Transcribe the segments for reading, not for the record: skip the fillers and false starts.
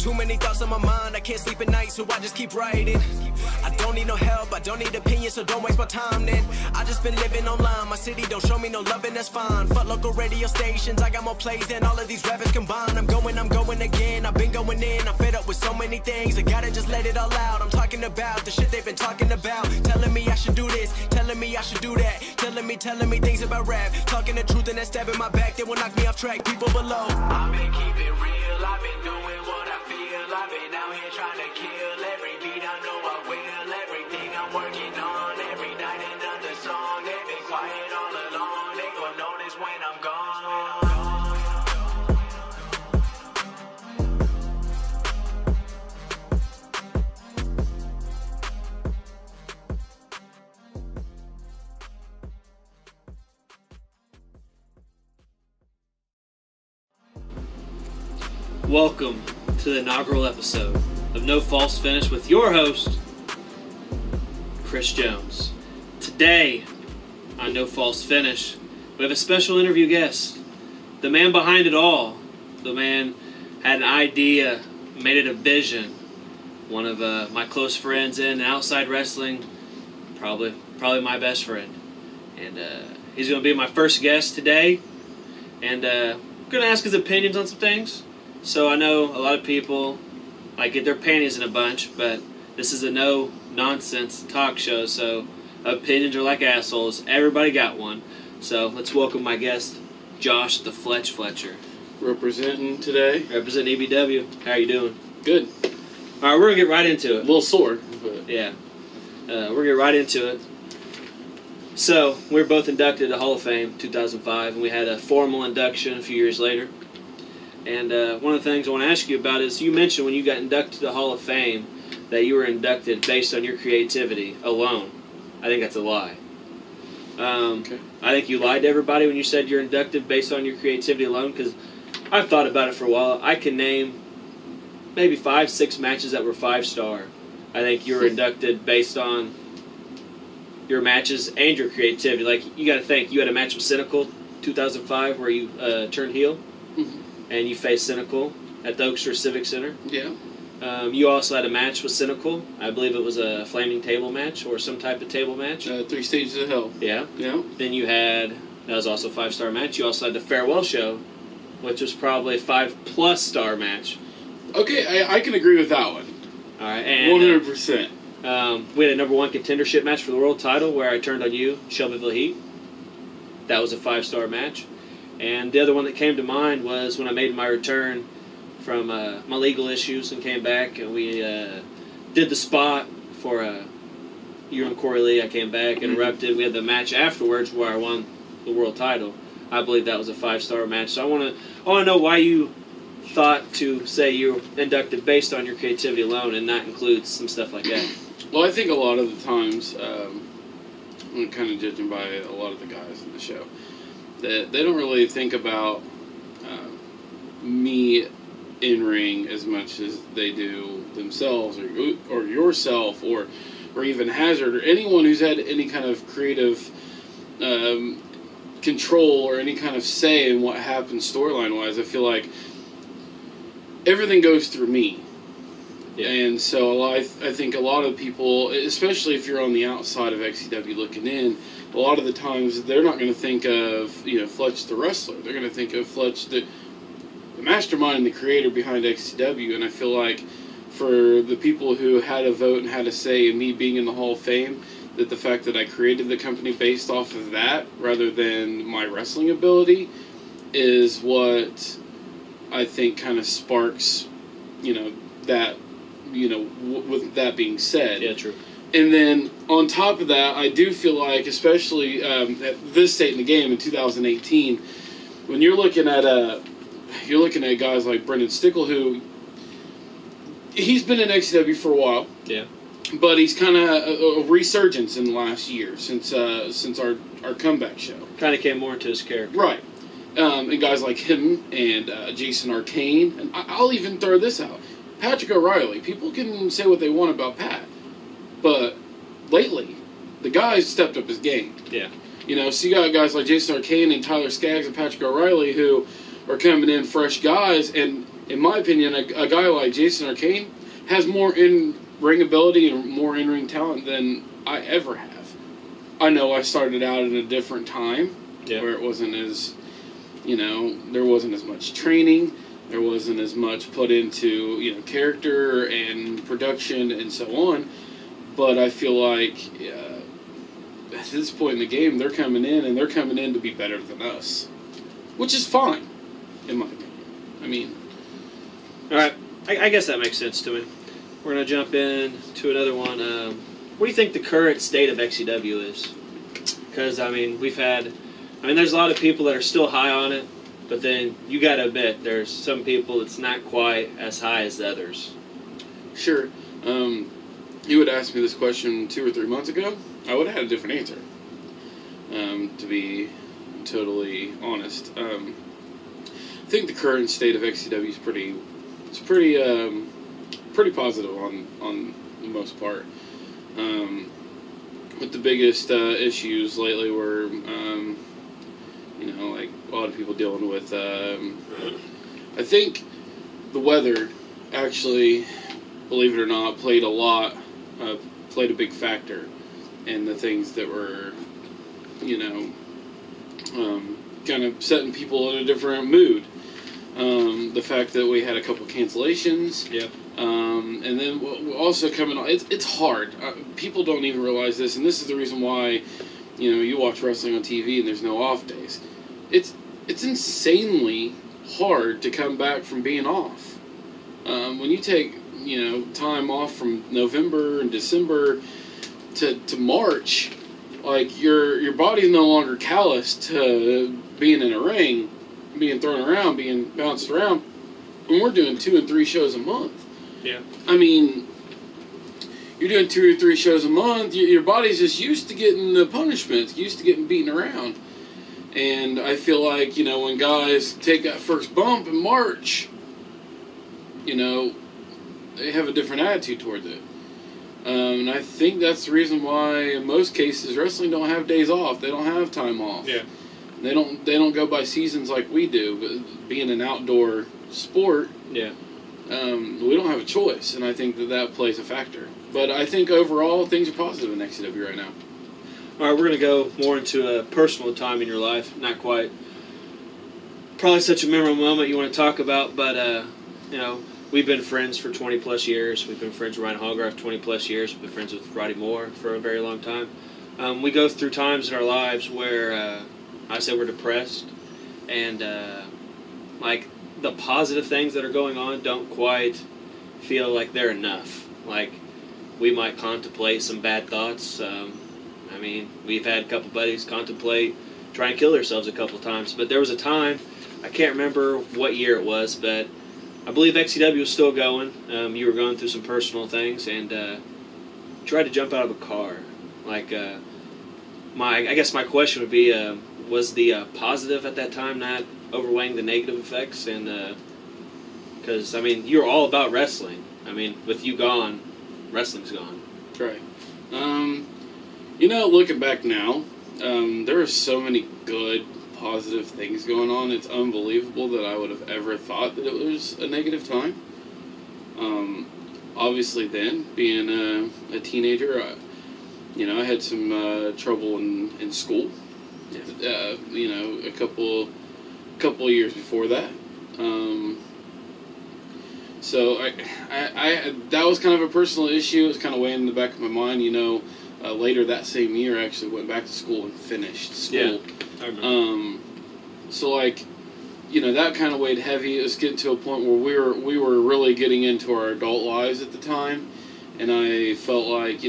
Too many thoughts on my mind, I can't sleep at night, so I just keep writing. I don't need no help, I don't need opinions, so don't waste my time then. I just been living online, my city don't show me no love and that's fine. Fuck local radio stations, I got more plays than all of these rappers combined. I'm going again, I've been going in, I'm fed up with so many things. I gotta just let it all out, I'm talking about the shit they've been talking about. Telling me I should do this, telling me I should do that. Telling me things about rap. Talking the truth and that stab in my back, they will knock me off track, people below. I've been keeping real, I've been doing what I feel. I've been out here trying to kill every beat, I know I will. Everything I'm working on, every night another song. They've been quiet all along, they gon' notice when I'm gone. Welcome to the inaugural episode of No False Finish with your host, Chris Jones. Today on No False Finish, we have a special interview guest. The man behind it all. The man had an idea, made it a vision. One of my close friends in outside wrestling, probably my best friend. And he's going to be my first guest today. And I'm going to ask his opinions on some things. So I know a lot of people like get their panties in a bunch, but this is a no-nonsense talk show, so opinions are like assholes. Everybody got one. So let's welcome my guest, Josh the Fletch Fletcher. Representing today. Representing EBW. How are you doing? Good. All right, we're going to get right into it. A little sore. But Yeah. We're going to get right into it. So, we were both inducted to Hall of Fame 2005, and we had a formal induction a few years later. And one of the things I want to ask you about is, you mentioned when you got inducted to the Hall of Fame that you were inducted based on your creativity alone. I think that's a lie. okay. I think you lied to everybody when you said you're inducted based on your creativity alone, because I've thought about it for a while. I can name maybe 5-6 matches that were 5-star. I think you were inducted based on your matches and your creativity. Like, you got to think, you had a match with Cynical 2005 where you turned heel. Mm-hmm. And you faced Cynical at the Oakster Civic Center. Yeah. You also had a match with Cynical. I believe it was a flaming table match or some type of table match. 3 Stages of Hell. Yeah. Yeah. Then you had, that was also a 5-star match. You also had the Farewell Show, which was probably a 5+ star match. Okay, I can agree with that one. All right. And 100%. we had a #1 contendership match for the world title where I turned on you, Shelbyville Heat. That was a 5-star match. And the other one that came to mind was when I made my return from my legal issues and came back, and we did the spot for you and Corey Lee. I came back, interrupted. We had the match afterwards where I won the world title. I believe that was a 5-star match. So I want to know why you thought to say you were inducted based on your creativity alone and not include some stuff like that. Well, I think a lot of the times, I'm kind of judging by a lot of the guys in the show, that they don't really think about me in ring as much as they do themselves or yourself or even Hazard or anyone who's had any kind of creative control or any kind of say in what happens storyline wise. I feel like everything goes through me. Yeah. And so I think a lot of people, especially if you're on the outside of XCW looking in, a lot of the times they're not going to think of Fletch the wrestler. They're going to think of Fletch the mastermind and the creator behind XCW. And I feel like for the people who had a vote and had a say in me being in the Hall of Fame, that the fact that I created the company based off of that rather than my wrestling ability is what I think kind of sparks, that, with that being said. Yeah, true. And then on top of that, I do feel like, especially at this state in the game in 2018, when you're looking at guys like Brendan Stickle, who he's been in XCW for a while. Yeah. But he's kind of a resurgence in the last year since our comeback show. Kind of came more into his character. Right. And guys like him and Jason Arcane. And I'll even throw this out. Patrick O'Reilly. People can say what they want about Pat. But lately, the guy's stepped up his game. Yeah. So you got guys like Jason Arcane and Tyler Skaggs and Patrick O'Reilly who are coming in fresh guys. And in my opinion, a guy like Jason Arcane has more in-ring ability and more in-ring talent than I ever have. I know I started out at a different time where it wasn't as, there wasn't as much training. There wasn't as much put into, character and production and so on. But I feel like at this point in the game, they're coming in to be better than us. Which is fine, in my opinion. All right. I guess that makes sense to me. We're going to jump in to another one. What do you think the current state of XCW is? Because, there's a lot of people that are still high on it. But then you got to admit, there's some people it's not quite as high as the others. Sure. You would ask me this question 2 or 3 months ago, I would have had a different answer. To be totally honest, I think the current state of XCW is pretty positive on the most part. With the biggest issues lately were. Like a lot of people dealing with, I think the weather actually, believe it or not, played a big factor in the things that were, kind of setting people in a different mood. The fact that we had a couple cancellations. Yeah. And then also coming on, it's hard. People don't even realize this, and this is the reason why, you watch wrestling on TV and there's no off days. It's insanely hard to come back from being off. When you take, time off from November and December to March, like your body's no longer calloused to being in a ring, being thrown around, being bounced around. And we're doing 2 and 3 shows a month. Yeah. You're doing 2 or 3 shows a month. Your body's just used to getting the punishments, used to getting beaten around. And I feel like, when guys take that first bump in March, they have a different attitude towards it. And I think that's the reason why, in most cases, wrestling don't have days off. They don't have time off. Yeah. They don't go by seasons like we do. But being an outdoor sport, we don't have a choice. And I think that plays a factor. But I think overall, things are positive in XCW right now. All right, we're going to go more into a personal time in your life. Not quite probably such a memorable moment you want to talk about, but, we've been friends for 20-plus years. We've been friends with Ryan Hallgraf 20-plus years. We've been friends with Roddy Moore for a very long time. We go through times in our lives where I say we're depressed, and, the positive things that are going on don't quite feel like they're enough. Like, we might contemplate some bad thoughts. We've had a couple buddies contemplate trying to kill themselves a couple times. But there was a time, I can't remember what year it was, but I believe XCW was still going. You were going through some personal things and tried to jump out of a car. I guess my question would be, was the positive at that time not overweighing the negative effects? And because, you're all about wrestling. With you gone, wrestling's gone. Right. Looking back now, there are so many good, positive things going on. It's unbelievable that I would have ever thought that it was a negative time. Obviously then, being a teenager, I had some trouble in school. Yeah. A couple of years before that. So I that was kind of a personal issue. It was kind of weighing in the back of my mind. Later that same year, I actually went back to school and finished school. Yeah, I remember. So that kind of weighed heavy. It was getting to a point where we were really getting into our adult lives at the time, and I felt like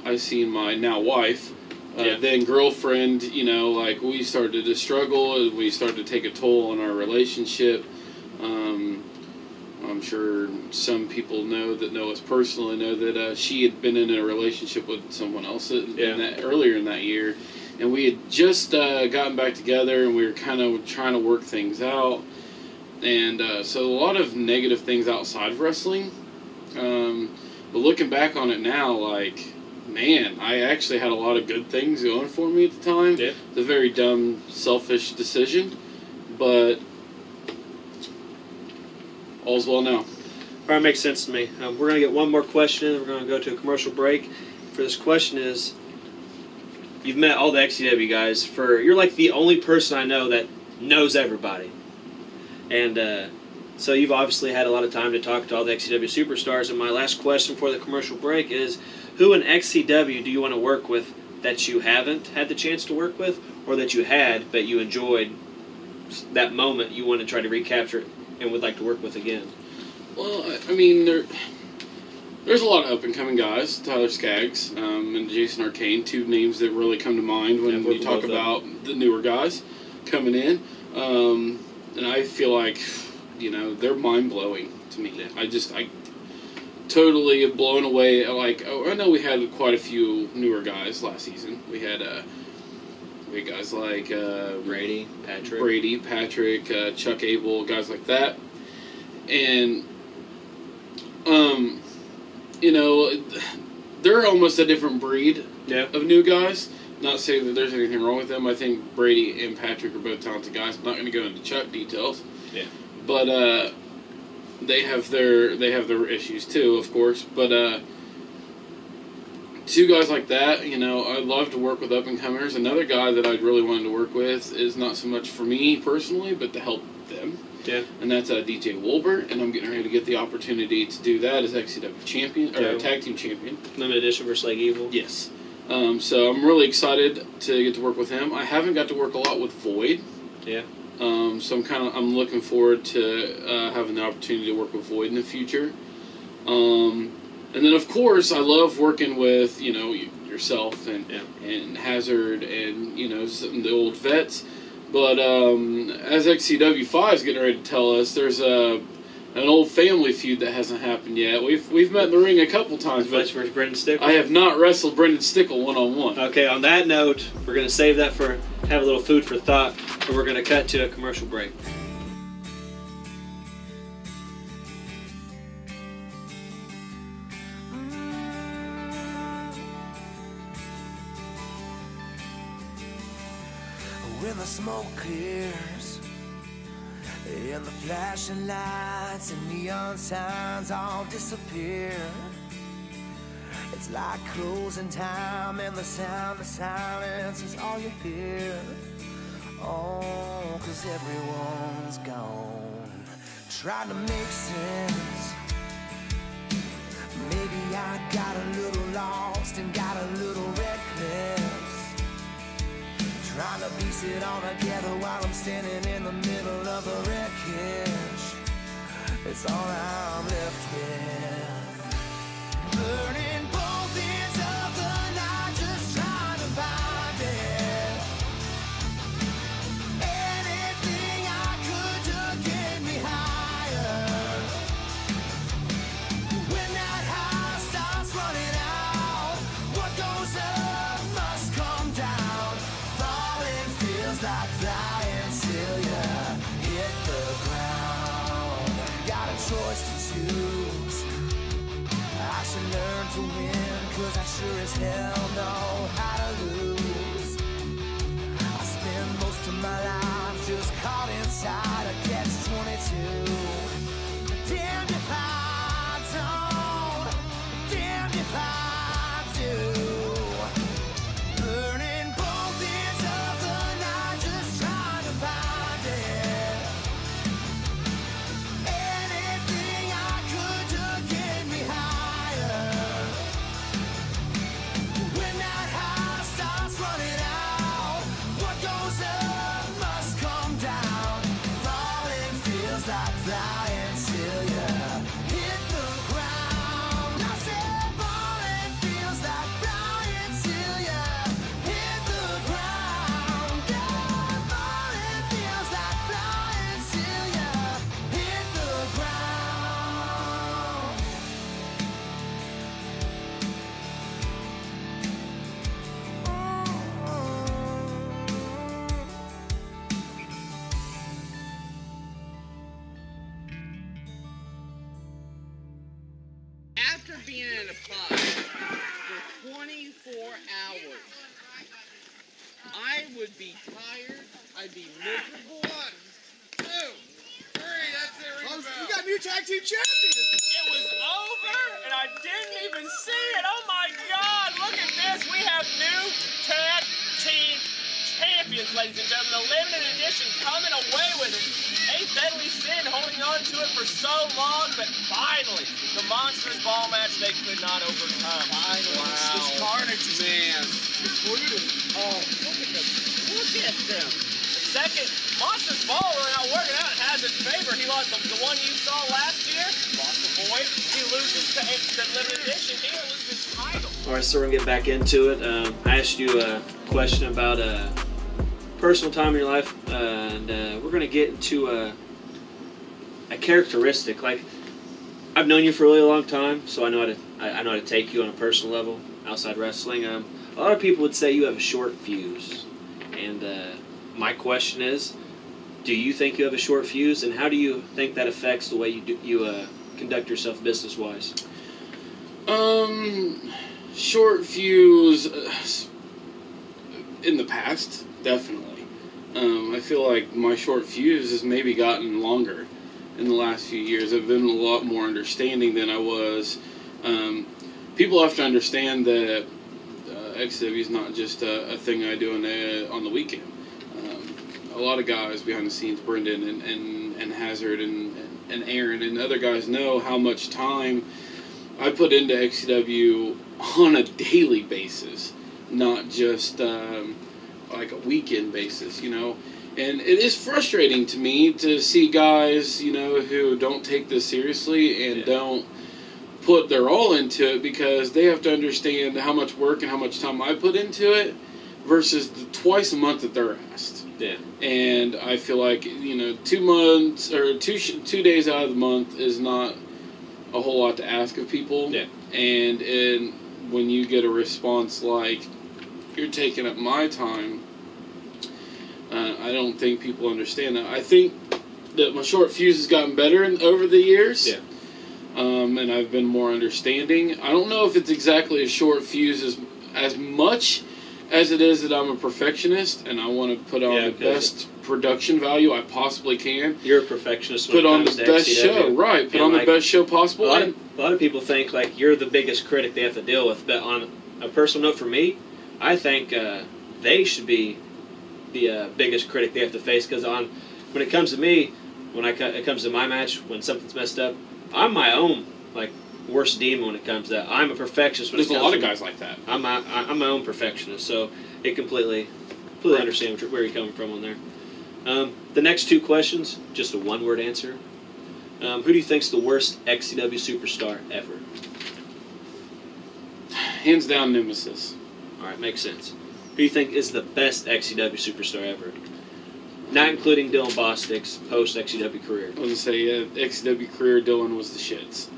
I seen my now wife, then girlfriend. We started to struggle, and we started to take a toll on our relationship. I'm sure some people know us personally know that she had been in a relationship with someone else earlier in that year, and we had just gotten back together, and we were kind of trying to work things out, and so a lot of negative things outside of wrestling. But looking back on it now, man, I actually had a lot of good things going for me at the time. Yeah. It's a very dumb, selfish decision, but All's well now. All right, makes sense to me. We're going to get one more question, and we're going to go to a commercial break. For this question is, you've met all the XCW guys. You're like the only person I know that knows everybody. And so you've obviously had a lot of time to talk to all the XCW superstars. And my last question for the commercial break is, who in XCW do you want to work with that you haven't had the chance to work with, or that you had but you enjoyed that moment you want to try to recapture it and would like to work with again? Well, I mean, there's a lot of up-and-coming guys. Tyler Skaggs and Jason Arcane, two names that really come to mind when you talk about the newer guys coming in. And I feel like, they're mind-blowing to me. Yeah. I totally blown away. Like, I know we had quite a few newer guys last season. We had guys like Brady, Patrick, Chuck Abel, guys like that. And, they're almost a different breed of new guys. Not saying that there's anything wrong with them. I think Brady and Patrick are both talented guys. I'm not going to go into Chuck details. Yeah. But they have their issues too, of course. But two guys like that, I'd love to work with up-and-comers. Another guy that I'd really wanted to work with is not so much for me personally, but to help them. Yeah. And that's DJ Wolbert, and I'm getting ready to get the opportunity to do that as XCW champion, or tag team champion. Limited edition versus Lake Evil. Yes. So I'm really excited to get to work with him. I haven't got to work a lot with Void. Yeah. So I'm looking forward to having the opportunity to work with Void in the future. And then of course I love working with yourself and Hazard and some of the old vets. But as XCW5 is getting ready to tell us, there's an old family feud that hasn't happened yet. We've met in the ring a couple times, but Fletch versus Brendan Stickle. I have not wrestled Brendan Stickle one-on-one. Okay, on that note, we're going to save that for have a little food for thought, and we're going to cut to a commercial break. When the smoke clears and the flashing lights and neon signs all disappear, it's like closing time and the sound of silence is all you hear. Oh, 'cause everyone's gone, trying to make sense. Maybe I got a little lost and got a little reckless, trying to piece it all together while I'm standing in the middle of the wreckage. It's all I'm left with, burning both ends of the night, just trying to find it. Anything I could to get me higher. When that high starts running out, what goes up must come down. Like flying till you hit the ground. Got a choice to choose. I should learn to win, 'cause I sure as hell know how to lose. I spend most of my life just caught inside a catch-22. Damned if I don't, damned if I do. After being in a pod for 24 hours, I would be tired, I'd be miserable. 1, 2, 3, that's it, ring the bell. You got me XCW Tag Team Champions. It was over, and I didn't even see it. Oh my God, look at this. We have new tag team champions, ladies and gentlemen. The limited edition coming away with it. A Deadly Sin holding on to it for so long, but finally, the Monsters Ball match they could not overcome. Finally, wow. this carnage is Man. completed. Oh, Look at them. The second Monsters Ball are now working out. It has its favor. He lost the one you saw last year. Lost the void. He loses the limited edition. He loses his title. All right, so we're gonna get back into it. I asked you a question about personal time in your life, and we're gonna get into a characteristic. Like, I've known you for a really long time, so I know how to take you on a personal level outside wrestling. A lot of people would say you have a short fuse, and my question is, do you think you have a short fuse, and how do you think that affects the way you conduct yourself business-wise? Short fuse in the past, definitely. I feel like my short fuse has maybe gotten longer in the last few years. I've been a lot more understanding than I was. People have to understand that XCW is not just a thing I do on the weekend. A lot of guys behind the scenes, Brendan and Hazard and Aaron and other guys, know how much time I put into XCW on a daily basis, not just like a weekend basis, you know. And it is frustrating to me to see guys, you know, who don't take this seriously and don't put their all into it, because they have to understand how much work and how much time I put into it versus the twice a month that they're asked. Yeah. And I feel like, you know, 2 months or 2 days out of the month is not a whole lot to ask of people. Yeah. And when you get a response like, you're taking up my time, I don't think people understand that. I think that my short fuse has gotten better over the years. Yeah. And I've been more understanding. I don't know if it's exactly a short fuse as much as it is that I'm a perfectionist and I want to put on the best production value I possibly can. You're a perfectionist. Put on the best show, right? Put on the best show possible. A lot of people think like you're the biggest critic they have to deal with, but on a personal note, for me, I think they should be the biggest critic they have to face, because when it comes to me, it comes to my match, when something's messed up, I'm my own worst demon when it comes to that. I'm a perfectionist. There's a lot of guys like that. I'm my own perfectionist, so it completely understand where you're coming from on there. The next two questions, just a one-word answer. Who do you think's the worst XCW superstar ever? Hands down, Nemesis. All right, makes sense. Who do you think is the best XCW superstar ever? Not including Dylan Bostic's post-XCW career. I was going to say, XCW career, Dylan was the shits.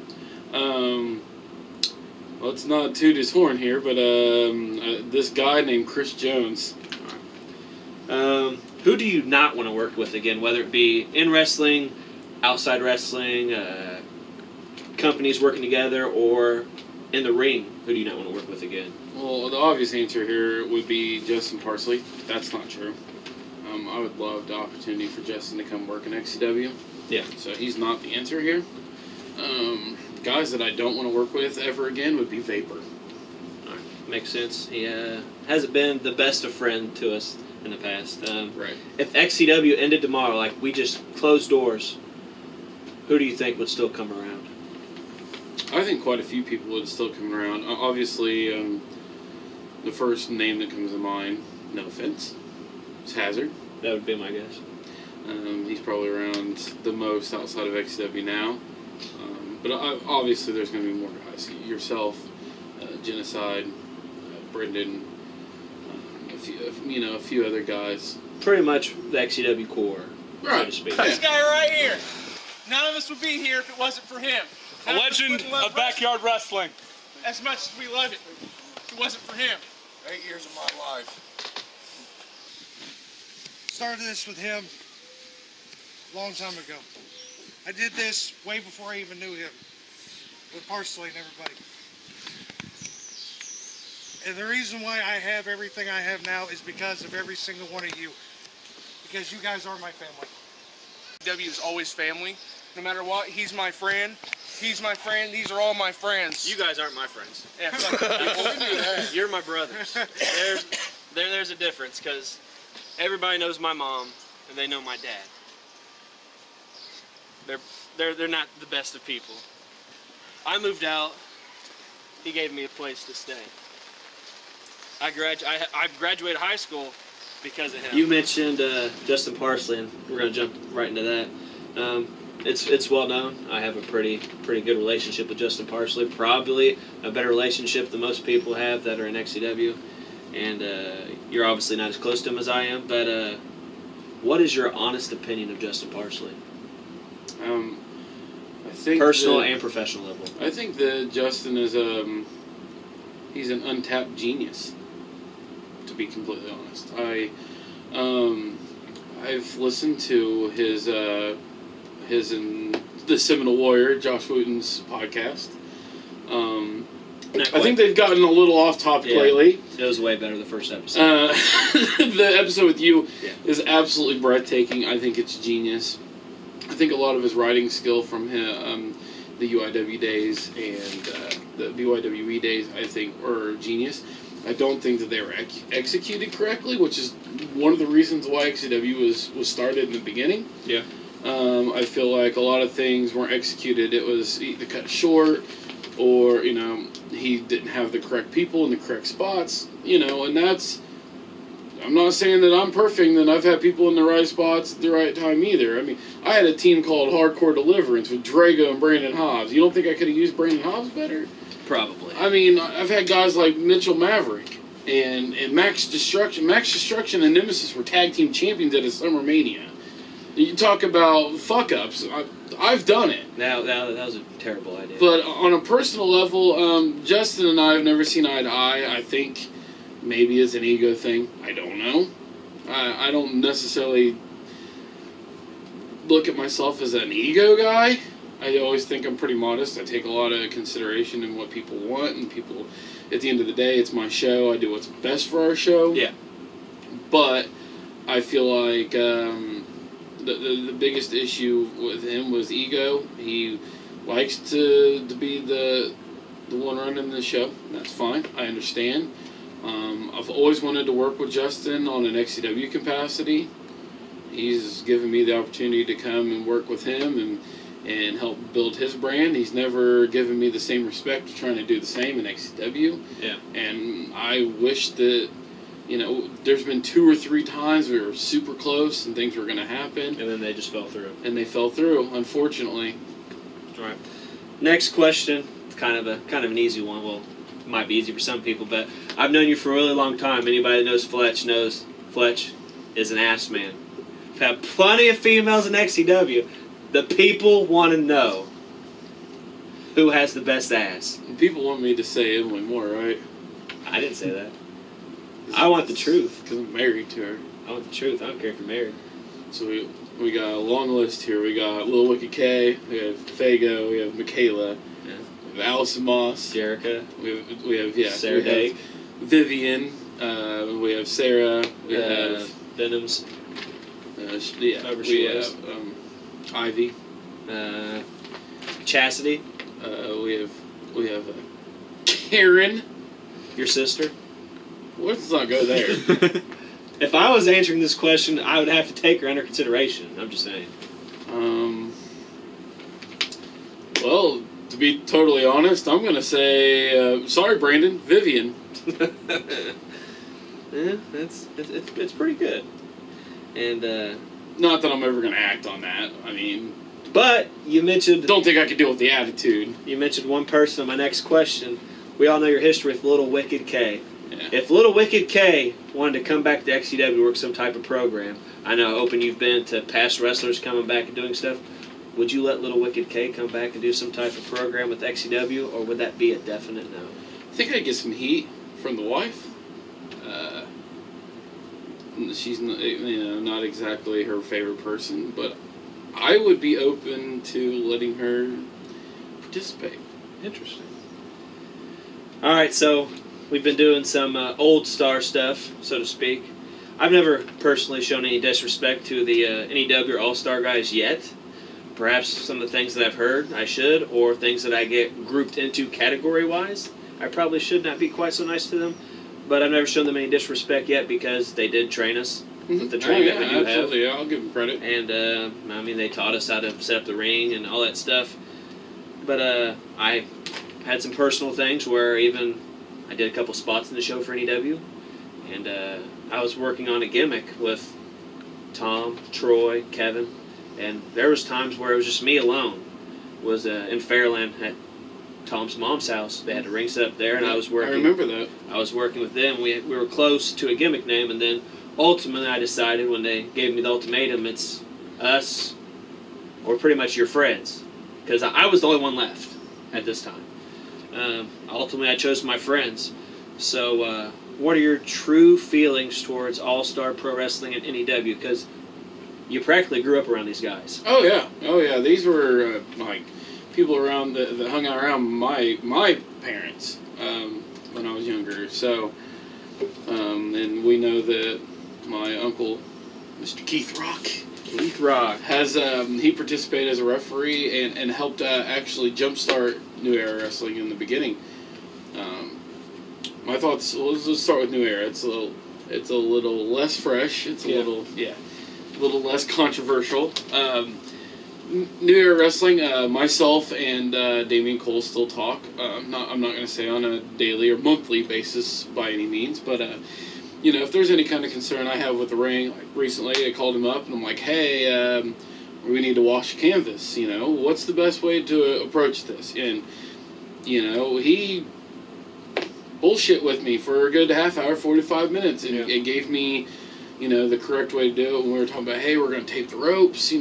Let's not toot his horn here, but this guy named Chris Jones. Who do you not want to work with again, whether it be in wrestling, outside wrestling, companies working together, or in the ring? Who do you not want to work with again? Well, the obvious answer here would be Justin Parsley. That's not true. I would love the opportunity for Justin to come work in XCW. Yeah. So he's not the answer here. Guys that I don't want to work with ever again would be Vapor. All right. Makes sense. He hasn't been the best of friend to us in the past. Right. If XCW ended tomorrow, like we just closed doors, who do you think would still come around? I think quite a few people would still come around. Obviously, the first name that comes to mind, no offense, is Hazard. That would be my guess. He's probably around the most outside of XCW now. But obviously there's going to be more guys. Yourself, Genocide, Brendan, a few other guys. Pretty much the XCW core, so to speak. This guy right here. None of us would be here if it wasn't for him. A legend of backyard wrestling. As much as we love it, if it wasn't for him. 8 years of my life. Started this with him a long time ago. I did this way before I even knew him, with Parsley and everybody. And the reason why I have everything I have now is because of every single one of you. Because you guys are my family. XCW is always family. No matter what, he's my friend. He's my friend. These are all my friends. You guys aren't my friends. Yeah, fuck you. You're my brothers. There's a difference, because everybody knows my mom and they know my dad. They're not the best of people. I moved out. He gave me a place to stay. I graduated high school because of him. You mentioned Justin Parsley, and we're going to jump right into that. It's well known. I have a pretty good relationship with Justin Parsley. Probably a better relationship than most people have that are in XCW. And you're obviously not as close to him as I am. But what is your honest opinion of Justin Parsley? I think personal and professional level. I think that Justin is he's an untapped genius. To be completely honest, I've listened to his and the Seminole Warrior, Josh Wooten's podcast. I think they've gotten a little off topic lately. It was way better the first episode. The episode with you is absolutely breathtaking. I think it's genius. I think a lot of his writing skill from him, the UIW days and the BYWE days, I think, are genius. I don't think that they were executed correctly, which is one of the reasons why XCW was started in the beginning. Yeah. I feel like a lot of things weren't executed. It was either cut short, or he didn't have the correct people in the correct spots. And that's. I'm not saying that I'm perfect and I've had people in the right spots at the right time either. I mean, I had a team called Hardcore Deliverance with Drago and Brandon Hobbs. You don't think I could have used Brandon Hobbs better? Probably. I mean, I've had guys like Mitchell Maverick and Max Destruction. Max Destruction and Nemesis were tag team champions at a Summer Mania. You talk about fuck-ups. I've done it. That was a terrible idea. But on a personal level, Justin and I have never seen eye to eye. I think maybe it's an ego thing. I don't know. I don't necessarily look at myself as an ego guy. I always think I'm pretty modest. I take a lot of consideration in what people want, and people, at the end of the day, it's my show. I do what's best for our show. Yeah. But I feel like the biggest issue with him was ego. He likes to be the one running the show. That's fine. I understand. I've always wanted to work with Justin on an XCW capacity. He's given me the opportunity to come and work with him and help build his brand. He's never given me the same respect to trying to do the same in XCW. Yeah. And I wish that, there's been 2 or 3 times we were super close and things were going to happen. And then they just fell through. And they fell through, unfortunately. All right. Next question. It's kind of an easy one. Well, it might be easy for some people, but I've known you for a really long time. Anybody that knows Fletch knows Fletch is an ass man. I've had plenty of females in XCW. The people want to know who has the best ass. People want me to say Emily Moore, right? I didn't say that. I want the truth. Because I'm married to her. I want the truth. I don't care if you're married. So we got a long list here. We got Lil Wicked K, we have Fago, we have Michaela, we have Allison Moss, Jerica, we have Sarah Dake, Vivian, we have Sarah, we have Venoms, we have Ivy, Chastity, we have Karen, your sister. Let's not go there. If I was answering this question, I would have to take her under consideration. I'm just saying. Well, to be totally honest, I'm going to say, sorry, Brandon, Vivian. Yeah, it's pretty good. And, not that I'm ever going to act on that. I mean... But, you mentioned... Don't think I could deal with the attitude. You mentioned one person in my next question. We all know your history with Little Wicked K. Yeah. If Little Wicked K wanted to come back to XCW to work some type of program, I know how open you've been to past wrestlers coming back and doing stuff, would you let Little Wicked K come back and do some type of program with XCW, or would that be a definite no? I think I'd get some heat from the wife. She's not exactly her favorite person, but I would be open to letting her participate. Interesting. All right, so we've been doing some old star stuff, so to speak. I've never personally shown any disrespect to the NEW or All-Star guys yet, perhaps some of the things that I've heard I should, or things that I get grouped into category-wise, I probably should not be quite so nice to them. But I've never shown them any disrespect yet because they did train us with the training that we do absolutely. have. Yeah, I'll give them credit. And, I mean, they taught us how to set up the ring and all that stuff. But I had some personal things where even I did a couple spots in the show for NEW. And I was working on a gimmick with Tom, Troy, Kevin. And there was times where it was just me alone. Was in Fairland at Tom's mom's house. They had a ring set up there, and I was working. I remember that. I was working with them. We were close to a gimmick name, and then ultimately I decided when they gave me the ultimatum, it's us or pretty much your friends, because I was the only one left at this time. Ultimately, I chose my friends. So, what are your true feelings towards All-Star Pro Wrestling and NEW? Because you practically grew up around these guys. Oh yeah. These were like people around that hung out around my parents when I was younger. So, and we know that my uncle, Mr. Keith Rock, has he participated as a referee and helped actually jumpstart New Era Wrestling in the beginning. My thoughts. Let's start with New Era. It's a little less fresh. It's a little less controversial. New Era Wrestling, myself and Damian Cole still talk. I'm not going to say on a daily or monthly basis by any means, but if there's any kind of concern I have with the ring, like recently I called him up and I'm like, hey, we need to wash canvas. What's the best way to approach this? And he bullshit with me for a good half hour, 45 minutes, and it gave me the correct way to do it. When we were talking about, hey, we're going to tape the ropes,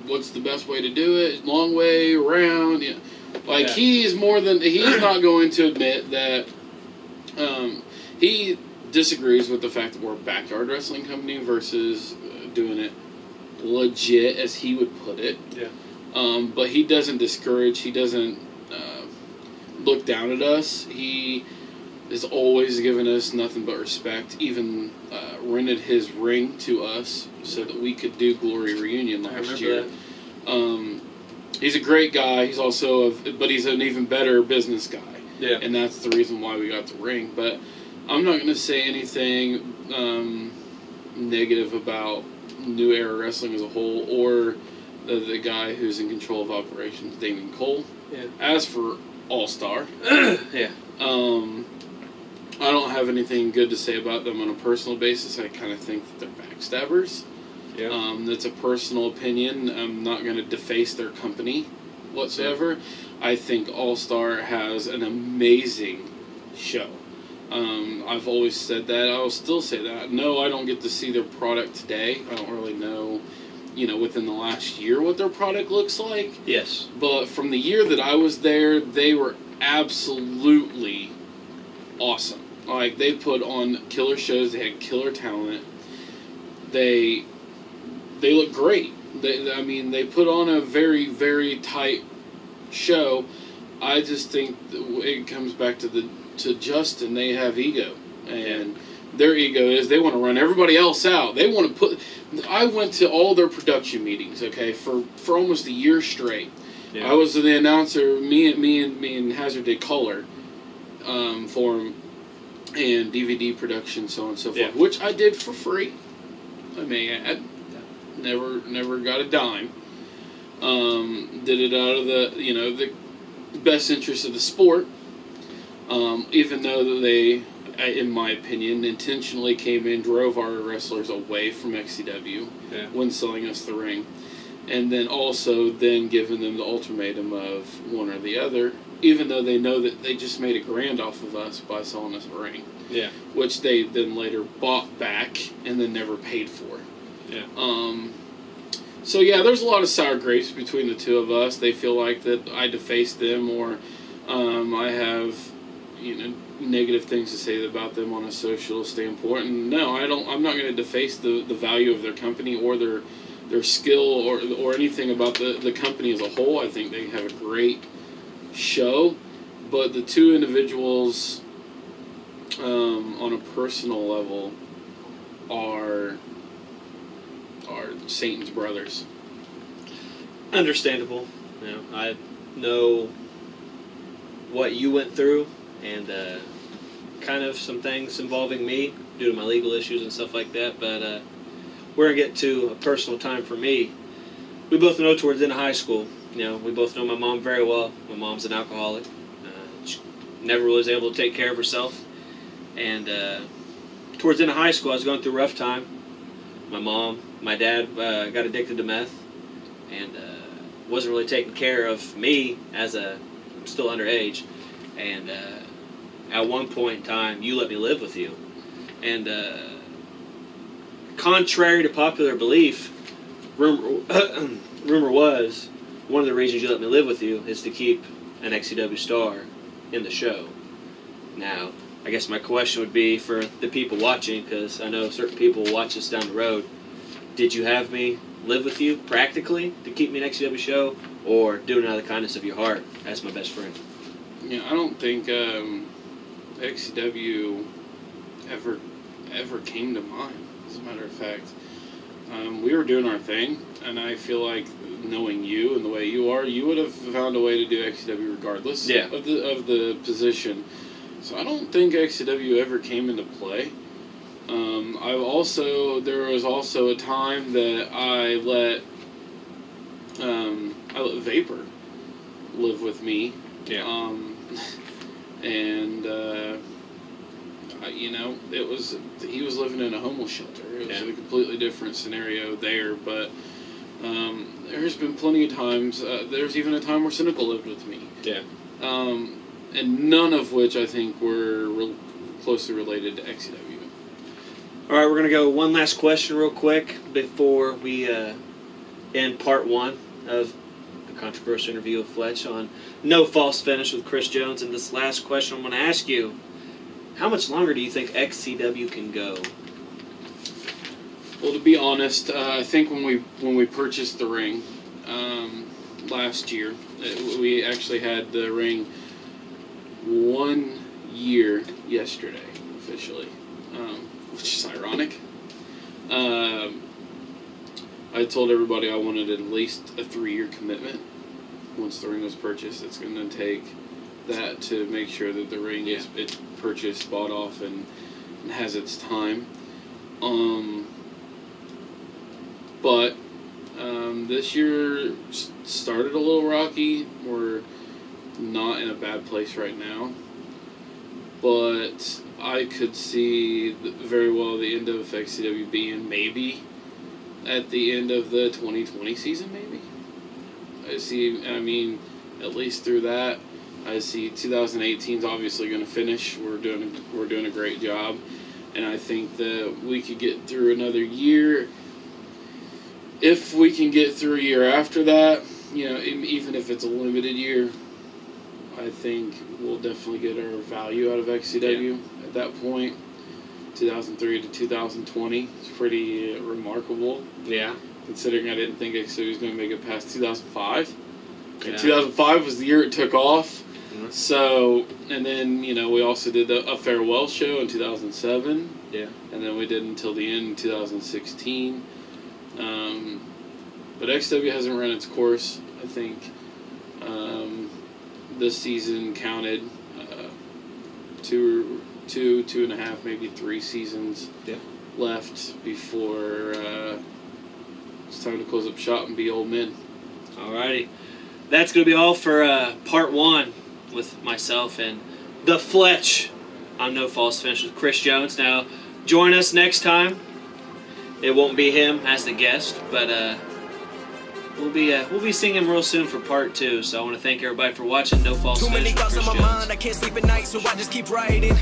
what's the best way to do it, long way, around, he's not going to admit that he disagrees with the fact that we're a backyard wrestling company versus doing it legit, as he would put it. But he doesn't discourage, he doesn't look down at us. He has always given us nothing but respect, even rented his ring to us so that we could do Glory Reunion last year. He's a great guy. He's also but he's an even better business guy. Yeah. And that's the reason why we got the ring. But I'm not going to say anything negative about New Era Wrestling as a whole, or the guy who's in control of operations, Damian Cole. Yeah. As for All-Star, I don't have anything good to say about them on a personal basis. I kind of think that they're backstabbers. Yeah. That's a personal opinion. I'm not going to deface their company whatsoever. I think All-Star has an amazing show. I've always said that. I will still say that. No, I don't get to see their product today. I don't really know, within the last year what their product looks like. Yes. But from the year that I was there, they were absolutely awesome. Like, they put on killer shows. They had killer talent. They look great. They put on a very, very tight show. I just think it comes back to Justin. They have ego, and their ego is they want to run everybody else out. They want to put. I went to all their production meetings. Okay, for almost a year straight. Yeah. I was the announcer. Me and Hazard did color for him, and DVD production, so on and so forth, which I did for free. I may add, never got a dime. Did it out of the best interest of the sport. Even though they, in my opinion, intentionally came in, drove our wrestlers away from XCW when selling us the ring, and then also giving them the ultimatum of one or the other, even though they know that they just made $1,000 off of us by selling us a ring, which they then later bought back and then never paid for. So there's a lot of sour grapes between the two of us. They feel like that I defaced them, or I have negative things to say about them on a social standpoint. And no, I don't. I'm not going to deface the value of their company or their skill or anything about the company as a whole. I think they have a great show, but the two individuals on a personal level are Satan's brothers. understandable. You know, I know what you went through, and kind of some things involving me due to my legal issues and stuff like that. But we're gonna get to a personal time for me. We both know towards the end of high school. You know, we both know my mom very well. My mom's an alcoholic. She never was able to take care of herself. And towards the end of high school, I was going through a rough time. My dad got addicted to meth, and wasn't really taking care of me as I'm still underage. And at one point in time, you let me live with you. And contrary to popular belief, rumor was one of the reasons you let me live with you is to keep an XCW star in the show. Now, I guess my question would be for the people watching, because I know certain people will watch this down the road. Did you have me live with you practically to keep me an XCW show, or do it out of the kindness of your heart as my best friend? Yeah, I don't think XCW ever came to mind, as a matter of fact. We were doing our thing, and I feel like knowing you and the way you are, you would have found a way to do XCW regardless of the position. So I don't think XCW ever came into play. There was also a time that I let Vapor live with me. Yeah. You know, he was living in a homeless shelter. It was a completely different scenario there, but there's been plenty of times. There's even a time where Cynical lived with me. Yeah. And none of which I think were closely related to XCW. All right, we're going to go one last question real quick before we end part one of the controversial interview of Fletch on No False Finish with Chris Jones. And this last question I'm going to ask you, how much longer do you think XCW can go? Well, to be honest, I think when we purchased the ring last year, we actually had the ring 1 year yesterday, officially, which is ironic. I told everybody I wanted at least a 3-year commitment. Once the ring was purchased, it's going to take that to make sure that the ring is purchased, bought off, and has its time. But this year started a little rocky. We're not in a bad place right now, but I could see very well the end of XCW being maybe at the end of the 2020 season, maybe. At least through that. I see 2018 is obviously going to finish. We're doing a great job, and I think that we could get through another year. If we can get through a year after that, you know, even if it's a limited year, I think we'll definitely get our value out of XCW at that point. 2003 to 2020 is pretty remarkable. Yeah. Considering I didn't think XCW was going to make it past 2005. And 2005 was the year it took off. Mm-hmm. So, and then, you know, we also did a farewell show in 2007. Yeah. And then we did until the end in 2016. But XCW hasn't run its course. I think this season counted 2.5, maybe 3 seasons left before it's time to close up shop and be old men. Alrighty. That's going to be all for part one with myself and the Fletch on No False Finish with Chris Jones. Now, join us next time. It won't be him as the guest, but we'll be seeing him real soon for part 2. So I want to thank everybody for watching No False Finish. Too many thoughts on my mind, I can't sleep at night, so I just keep writing.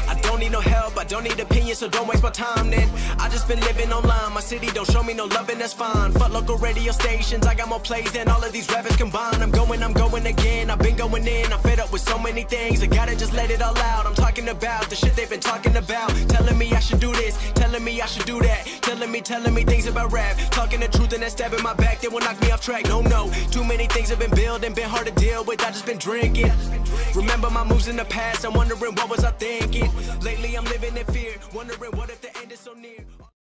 I don't need no help, I don't need opinions, so don't waste my time then. I just been living online, my city don't show me no loving, that's fine. Fuck local radio stations, I got more plays than all of these rappers combined. I'm going again, I've been going in, I'm fed up with so many things, I gotta just let it all out. I'm talking about the shit they've been talking about, telling me I should do this, telling me I should do that, telling me things about rap, talking the truth and that stab in my back, they will knock me off track. No, too many things have been building, been hard to deal with, I just been drinking. Remember my moves in the past, I'm wondering what was I thinking. Lately I'm living in fear, wondering what if the end is so near.